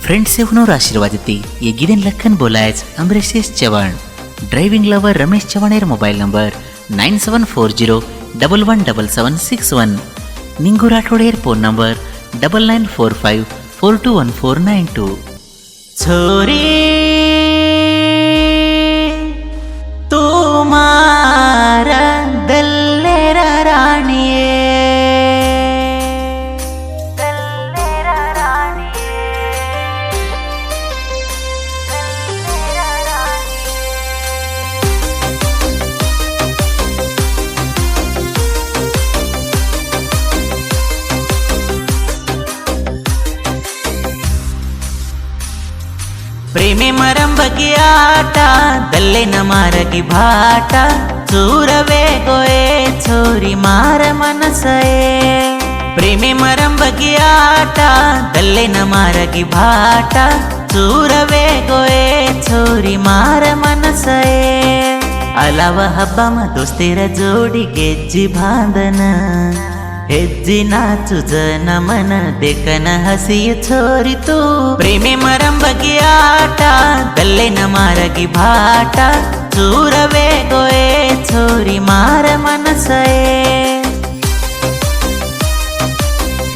friend से हुनर आशीर्वाद देते ये गिरीन लखन बोलायच अमरेशेश चव्हाण ड्रायव्हिंग लवर रमेश चव्हाण एर मोबाईल नंबर 9740117761 निंगू राठोड एर फोन नंबर 9945421492 छोरी तुम्हारा दल्लेरा राणिये ಪ್ರೇಮೆ ಮರಂಬಗಿ ಆಟ ದಲ್ಲೆ ನ ಮಾರಗಿ ಭಾಟ ಚೂರವೇ ಗೋಯೆ ಚೋರಿ ಮಾರ ಮನಸಯೇ ಪ್ರೇಮೆ ಮರಂಬಗಿ ಆಟ ದಲ್ಲೆ ನ ಮಾರಗಿ ಭಾಟ ಚೂರವೇ ಗೋಯೆ ಚೋರಿ ಮಾರ ಮನಸಯೇ ಅಲವ ಹಬ್ಬ ಮ ದೋಸ್ತಿರ ಜೋಡಿ ಗೆಜ್ಜಿ ಬಾಂಧನ ಹೆಜ್ಜಿ ನಾಚು ಜನ ಮನ ದೇಕನ ಹಸಿಯ ಚೋರಿ ತೂ ಪ್ರೇಮೆ ಮರಂಬಗಿ ಆಟ ದಲ್ಲೆ ನ ಮಾರಗಿ ಭಾಟ ಚೂರವೇ ಗೋಯೆ ಚೋರಿ ಮಾರ ಮನಸಯೇ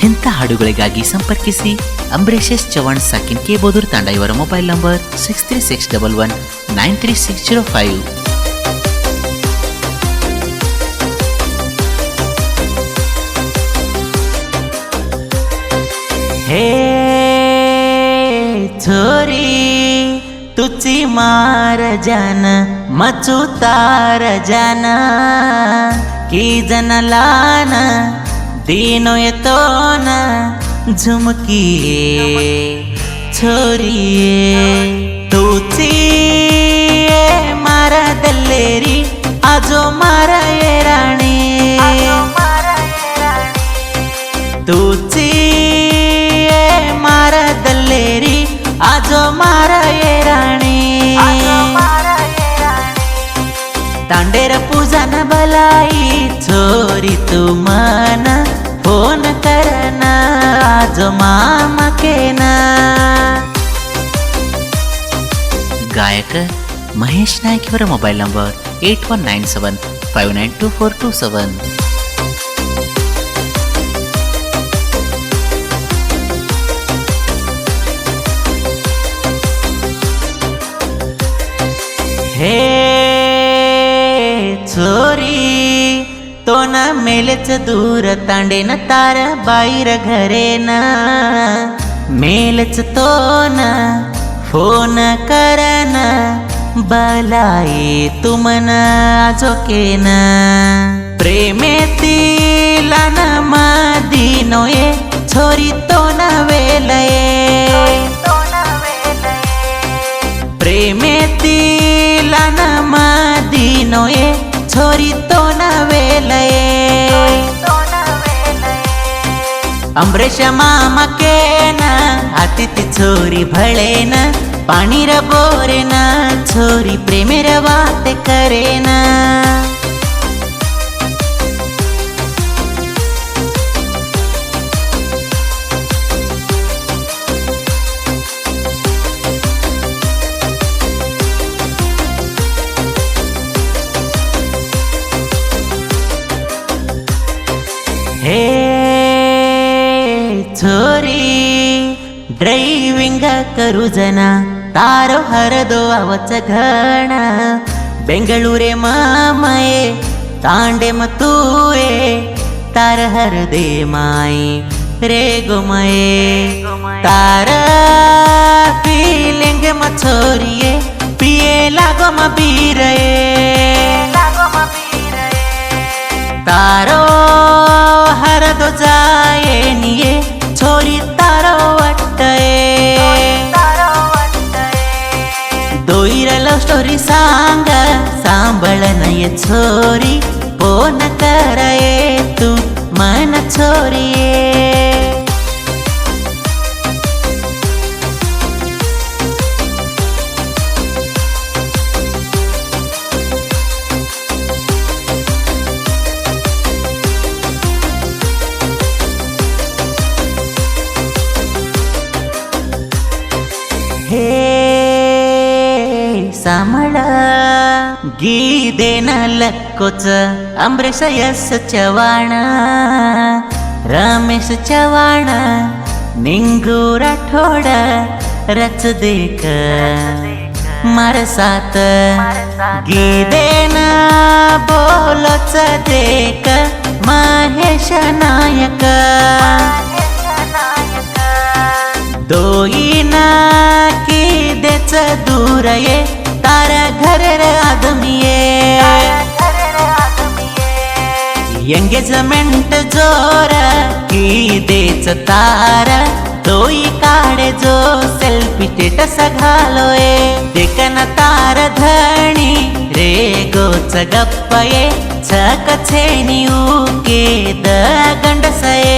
ಇಂಥ ಹಾಡುಗಳಿಗಾಗಿ ಸಂಪರ್ಕಿಸಿ ಅಂಬರೀಶೇಶ್ ಚವ್ಹಾಣ್ ಸಾಕಿನ್ ಕೆ ಬೋದೂರ್ ತಾಂಡ ಇವರ ಮೊಬೈಲ್ ನಂಬರ್ 6361193605 हे छोरी तुची मार जान मचू तार जान की जन लान दीनो येतो न झुमकी छोरी तुची मारा दल्लेरी आजो मारा ये राणी तुची मारा दल्लेरी आजो मारा ये राणी तांडेर पूजन बलाई छोरी तू मन फोन करना आजो मामा केना गायक महेश नायक ಇವರ ಮೊಬೈಲ್ ನಂಬರ್ 8197592427 हे छोरी तो न मेलेच दूर तांडे न तार बाहेर घरे न मेलच तो न फोन करन बलाई तुमन आजोकेन प्रेमेतील न मदीनोये छोरी तो न वेलये प्रेमेतील न मदीनोये छोरी तो न वेलये अमरेश मामा केन अतिथि छोरी भळेन पाणीर बोरेन छोरी प्रेमेर वाते करेन हे छोरी ड्रायव्हिंग करू जना तारो हरदो आवच घण बेंगळूरे मामये तांडे मतुए तार हरदे माई रे गोमये तार फीलिंग म छोरिये पिए लागो म बीरये तारो हरदो जाये निये छोरी तारो वाटये दोईर लव स्टोरी सांग सांभळ नये छोरी फोन करये तू मन छोरिये हे सामळ गीदेन लक्कोच अमरेश यस चव्हाण रमेश चव्हाण निंगू राठोड रच देख मारसात गीदेन बोलोच देख महेश नायक दोईना की देच दूर ये तारा घर आदमिये एंगेजमेंट जोर की देच तार दोई काढे जो सेल्फी स्टेटस घालोय देखन तार धणी रे गोच गप्पये छक छेनी उके द गंडसये